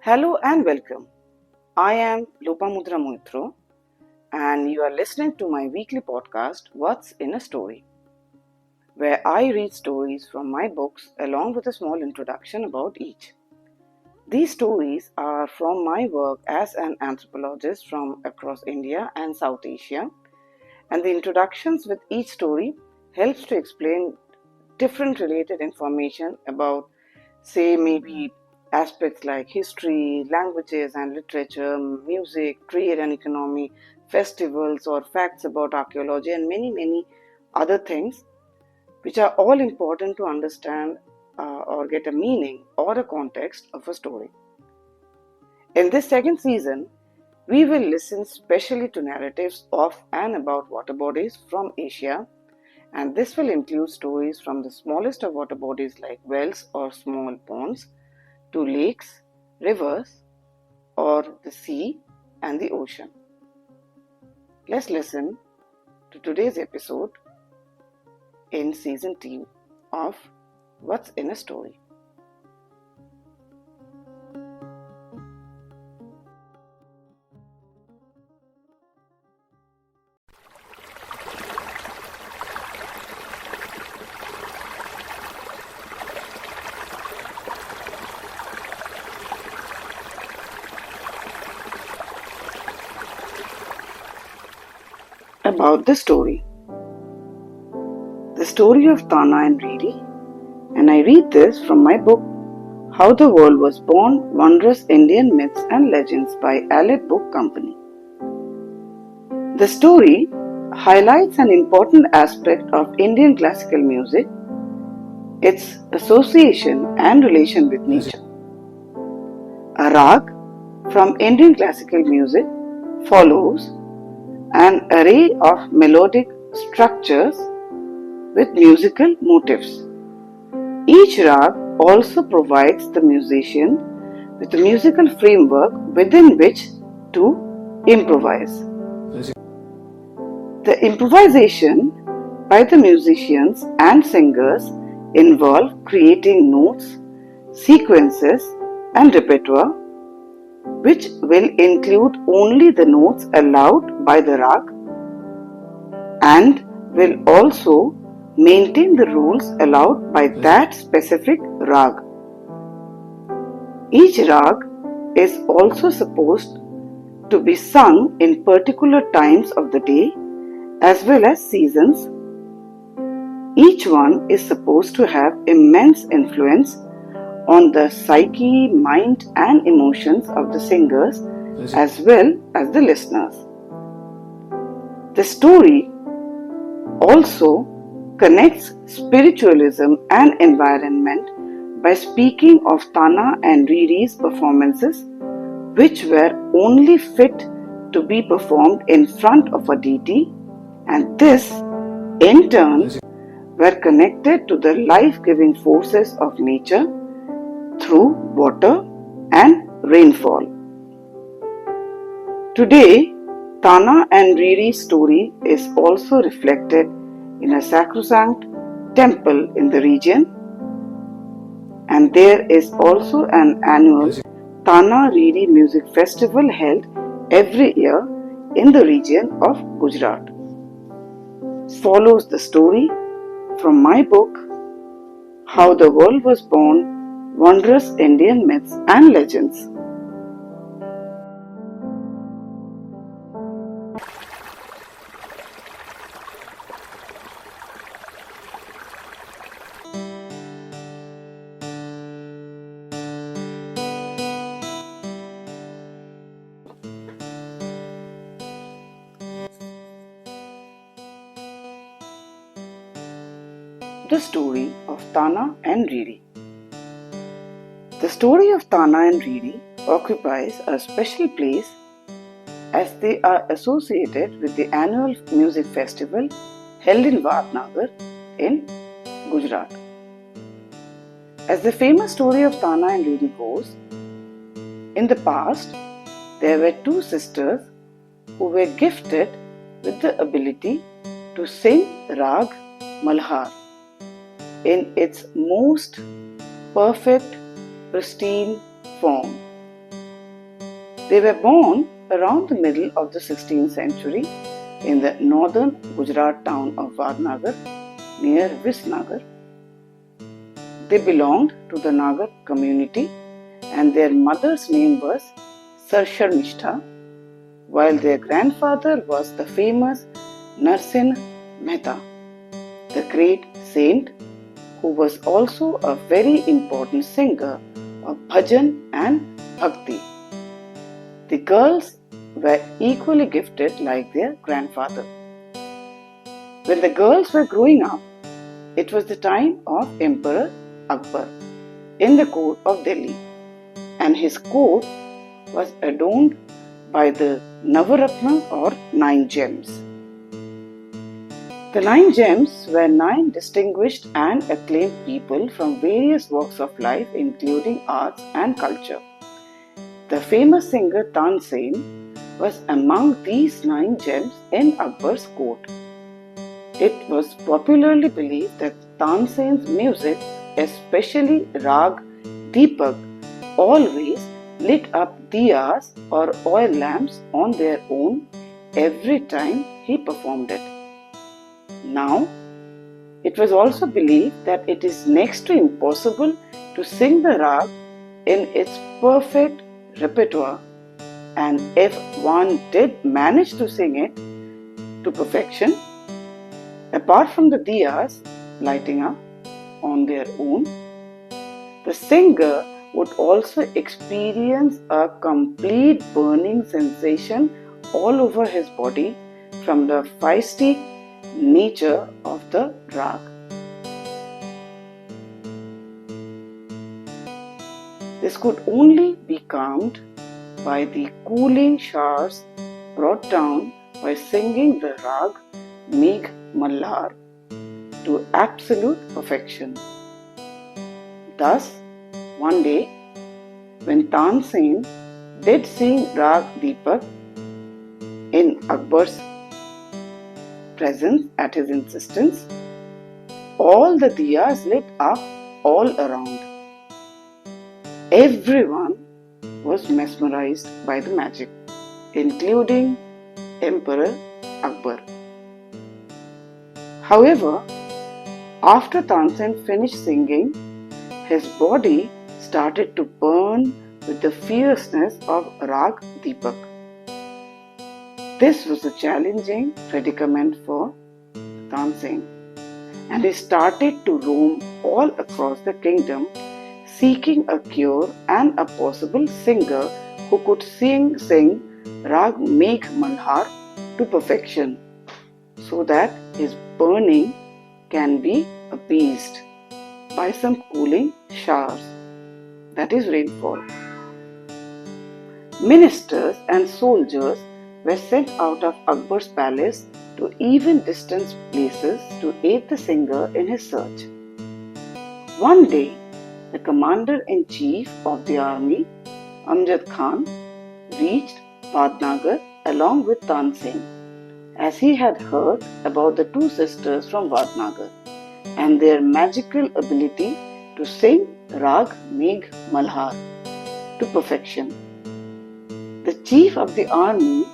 Hello and welcome. I am Lopamudra Moitro and you are listening to my weekly podcast, What's in a Story, where I read stories from my books along with a small introduction about each. These stories are from my work as an anthropologist from across India and South Asia, and the introductions with each story helps to explain different related information about, say, maybe aspects like history, languages and literature, music, trade and economy, festivals, or facts about archaeology, and many other things which are all important to understand or get a meaning or a context of a story. In this second season, we will listen specially to narratives of and about water bodies from Asia, and this will include stories from the smallest of water bodies like wells or small ponds to lakes, rivers, or the sea and the ocean. Let's listen to today's episode in season 2 of What's in a Story. About the story. The story of Tana and Riri, and I read this from my book How the World Was Born, Wondrous Indian Myths and Legends by Aleph Book Company. The story highlights an important aspect of Indian classical music, its association and relation with nature. A raag from Indian classical music follows an array of melodic structures with musical motifs. Each raag also provides the musician with a musical framework within which to improvise. The improvisation by the musicians and singers involve creating notes, sequences, and repertoire, which will include only the notes allowed by the raag and will also maintain the rules allowed by that specific raag. Each raag is also supposed to be sung in particular times of the day as well as seasons. Each one is supposed to have immense influence on the psyche, mind and emotions of the singers as well as the listeners. The story also connects spiritualism and environment by speaking of Tana and Riri's performances, which were only fit to be performed in front of a deity, and this, in turn, were connected to the life-giving forces of nature through water and rainfall. Today, Tana and Riri's story is also reflected in a sacrosanct temple in the region, and there is also an annual Tana Riri music festival held every year in the region of Gujarat. Follows the story from my book How the World Was Born, Wondrous Indian Myths and Legends. The story of Tana and Riri. The story of Tana and Riri occupies a special place as they are associated with the annual music festival held in Vadnagar in Gujarat. As the famous story of Tana and Riri goes, in the past there were two sisters who were gifted with the ability to sing raag Malhar in its most perfect, pristine form. They were born around the middle of the 16th century in the northern Gujarat town of Vadnagar near Visnagar. They belonged to the Nagar community and their mother's name was Sarsharnishtha, while their grandfather was the famous Narsin Mehta, the great saint who was also a very important singer of bhajan and bhakti. The girls were equally gifted like their grandfather. When the girls were growing up, it was the time of Emperor Akbar in the court of Delhi, and his court was adorned by the Navaratna or 9 gems. The 9 gems were 9 distinguished and acclaimed people from various walks of life, including arts and culture. The famous singer Tansen was among these 9 gems in Akbar's court. It was popularly believed that Tansen's music, especially raag, deepak, always lit up diyas or oil lamps on their own every time he performed it. Now, it was also believed that it is next to impossible to sing the raag in its perfect repertoire, and if one did manage to sing it to perfection, apart from the diyas lighting up on their own, the singer would also experience a complete burning sensation all over his body from the feisty nature of the raag. This could only be calmed by the cooling showers brought down by singing the raag Megh Malhar to absolute perfection. Thus, one day, when Tansen did sing raag Deepak in Akbar's presence at his insistence, all the diyas lit up all around. Everyone was mesmerized by the magic, including Emperor Akbar. However, after Tansen finished singing, his body started to burn with the fierceness of raag Deepak. This was a challenging predicament for Tansen, and he started to roam all across the kingdom seeking a cure and a possible singer who could sing raag Megh Malhar to perfection so that his burning can be appeased by some cooling showers, that is rainfall. Ministers and soldiers were sent out of Akbar's palace to even distant places to aid the singer in his search. One day, the commander-in-chief of the army, Amjad Khan, reached Vadnagar along with Tansen, as he had heard about the 2 sisters from Vadnagar and their magical ability to sing raag Megh Malhar to perfection. The chief of the army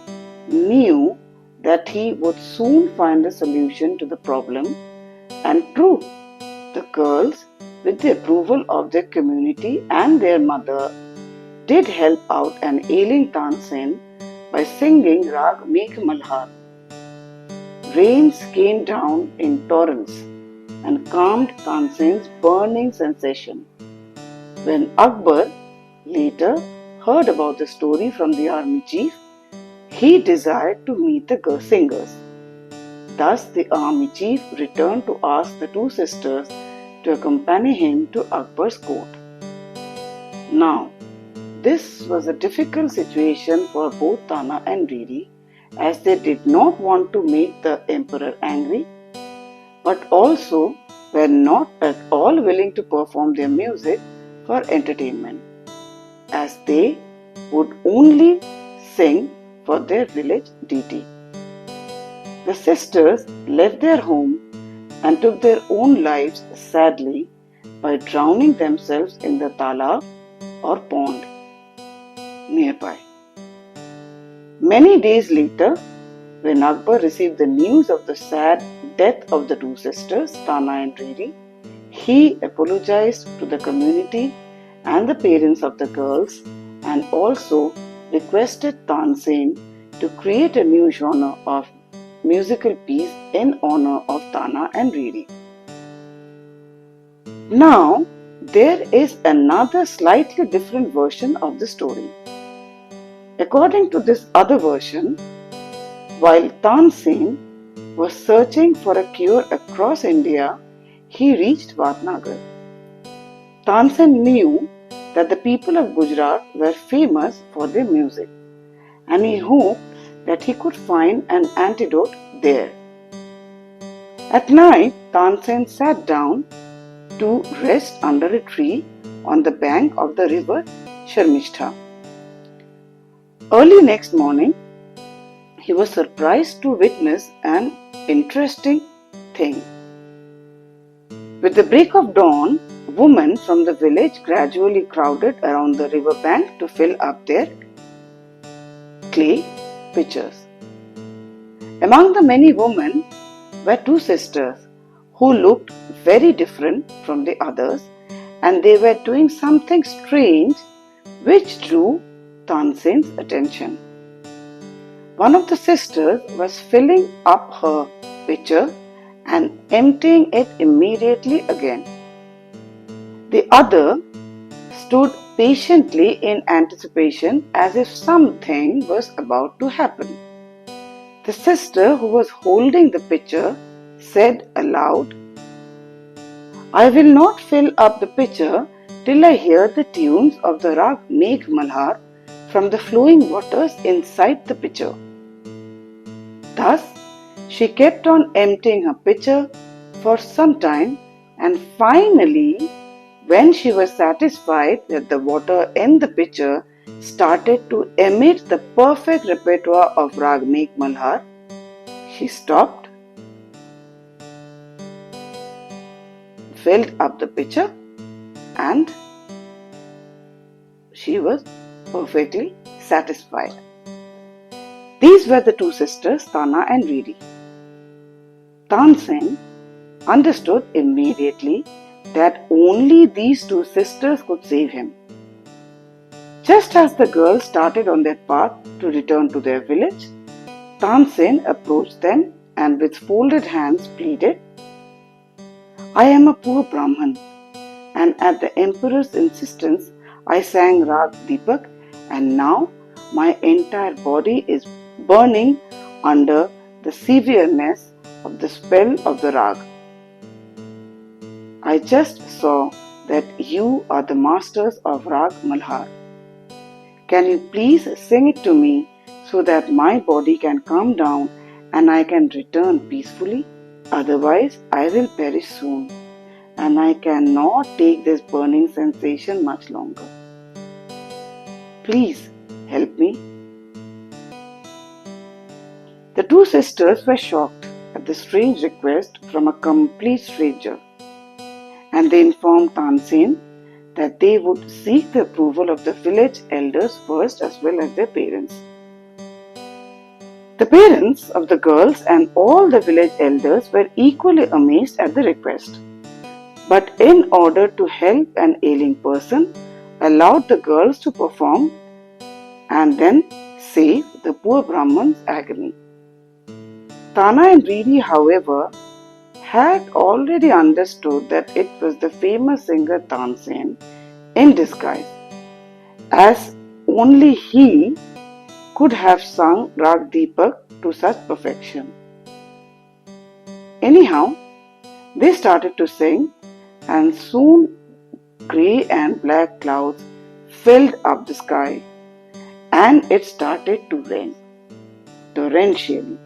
knew that he would soon find a solution to the problem, and true, the girls, with the approval of their community and their mother, did help out an ailing Tansen by singing raag Megh Malhar. Rains came down in torrents and calmed Tansen's burning sensation. When Akbar later heard about the story from the army chief, he desired to meet the singers. Thus, the army chief returned to ask the 2 sisters to accompany him to Akbar's court. Now, this was a difficult situation for both Tana and Riri, as they did not want to make the emperor angry, but also were not at all willing to perform their music for entertainment, as they would only sing for their village deity. The sisters left their home and took their own lives sadly by drowning themselves in the talab or pond nearby. Many days later, when Akbar received the news of the sad death of the two sisters, Tana and Riri, he apologized to the community and the parents of the girls and also requested Tansen to create a new genre of musical piece in honor of Tana and Riri. Now, there is another slightly different version of the story. According to this other version, while Tansen was searching for a cure across India, he reached Vatnagar. Tansen knew that the people of Gujarat were famous for their music, and he hoped that he could find an antidote there. At night, Tansen sat down to rest under a tree on the bank of the river Sharmishtha. Early next morning, he was surprised to witness an interesting thing. With the break of dawn, women from the village gradually crowded around the river bank to fill up their clay pitchers. Among the many women were two sisters who looked very different from the others, and they were doing something strange which drew Tansen's attention. One of the sisters was filling up her pitcher and emptying it immediately again. The other stood patiently in anticipation as if something was about to happen. The sister who was holding the pitcher said aloud, "I will not fill up the pitcher till I hear the tunes of the raag Malhar from the flowing waters inside the pitcher." Thus, she kept on emptying her pitcher for some time, and finally, when she was satisfied that the water in the pitcher started to emit the perfect repertoire of raag Malhar, she stopped, filled up the pitcher, and she was perfectly satisfied. These were the two sisters, Tana and Riri. Tansen understood immediately that only these two sisters could save him. Just as the girls started on their path to return to their village, Tansen approached them and with folded hands pleaded, "I am a poor Brahman, and at the emperor's insistence I sang raag Deepak, and now my entire body is burning under the severeness of the spell of the raag. I just saw that you are the masters of raag Malhar. Can you please sing it to me so that my body can calm down and I can return peacefully? Otherwise, I will perish soon, and I cannot take this burning sensation much longer. Please help me." The two sisters were shocked at the strange request from a complete stranger, and they informed Tansen that they would seek the approval of the village elders first as well as their parents. The parents of the girls and all the village elders were equally amazed at the request, but in order to help an ailing person, allowed the girls to perform and then save the poor Brahman's agony. Tana and Riri, however, had already understood that it was the famous singer Tansen in disguise, as only he could have sung raag Deepak to such perfection. Anyhow, they started to sing, and soon grey and black clouds filled up the sky, and it started to rain torrentially.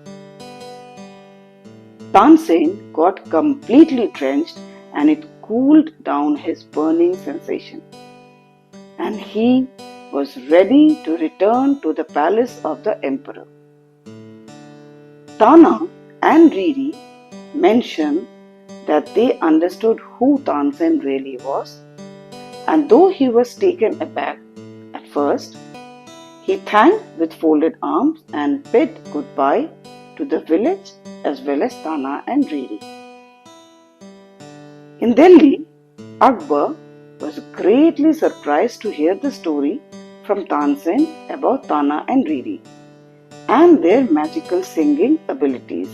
Tansen got completely drenched, and it cooled down his burning sensation, and he was ready to return to the palace of the emperor. Tana and Riri mentioned that they understood who Tansen really was, and though he was taken aback at first, He thanked with folded arms and bid goodbye to the village as well as Tana and Riri. In Delhi, Akbar was greatly surprised to hear the story from Tansen about Tana and Riri and their magical singing abilities.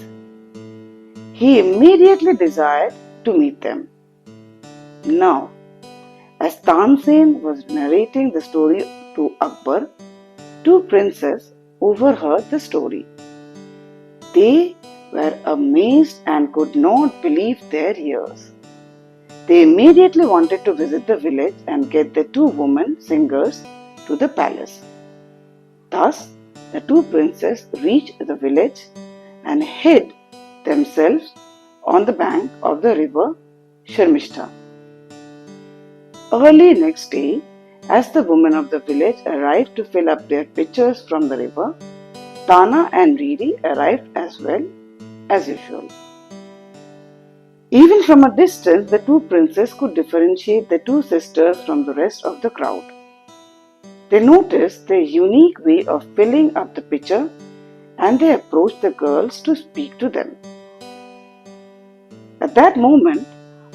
He immediately desired to meet them. Now, as Tansen was narrating the story to Akbar, two princes overheard the story. They were amazed and could not believe their ears. They immediately wanted to visit the village and get the two women singers to the palace. Thus, the two princes reached the village and hid themselves on the bank of the river Sharmishta. Early next day, as the women of the village arrived to fill up their pitchers from the river, Tana and Riri arrived as well as usual. Even from a distance, the two princes could differentiate the two sisters from the rest of the crowd. They noticed their unique way of filling up the pitcher and they approached the girls to speak to them. At that moment,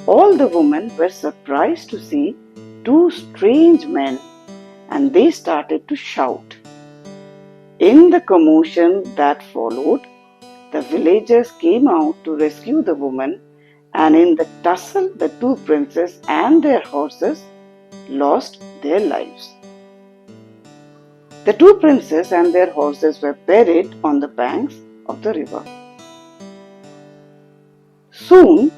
all the women were surprised to see two strange men and they started to shout. In the commotion that followed, the villagers came out to rescue the women, and in the tussle, the two princes and their horses lost their lives. The two princes and their horses were buried on the banks of the river. Soon,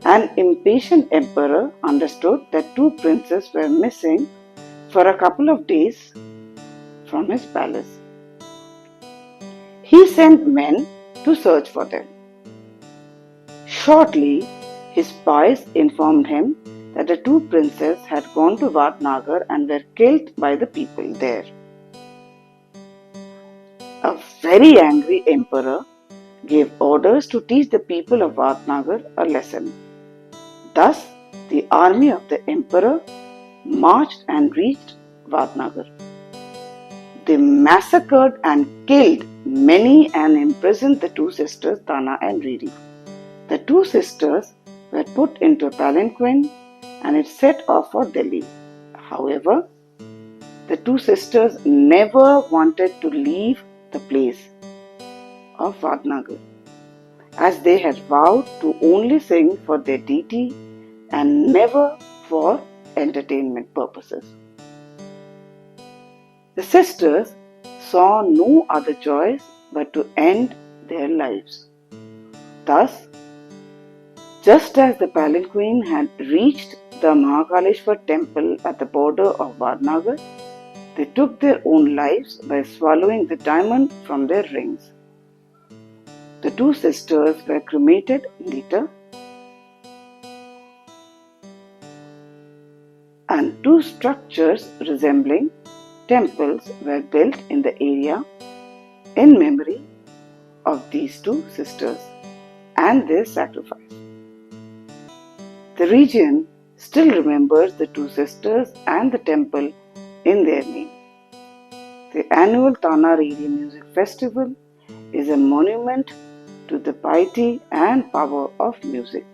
an impatient emperor understood that two princes were missing for a couple of days from his palace. He sent men to search for them. Shortly, his spies informed him that the two princes had gone to Vadnagar and were killed by the people there. A very angry emperor gave orders to teach the people of Vadnagar a lesson. Thus, the army of the emperor marched and reached Vadnagar. They massacred and killed many and imprisoned the two sisters Tana and Riri. The two sisters were put into a palanquin and it set off for Delhi. However, the two sisters never wanted to leave the place of Vadnagar, as they had vowed to only sing for their deity and never for entertainment purposes. The sisters saw no other choice but to end their lives. Thus, just as the palanquin had reached the Mahakaleshwar temple at the border of Vadnagar, they took their own lives by swallowing the diamond from their rings. The two sisters were cremated later, and two structures resembling temples were built in the area in memory of these two sisters and their sacrifice. The region still remembers the two sisters and the temple in their name. The annual Tana Riri Music Festival is a monument to the piety and power of music.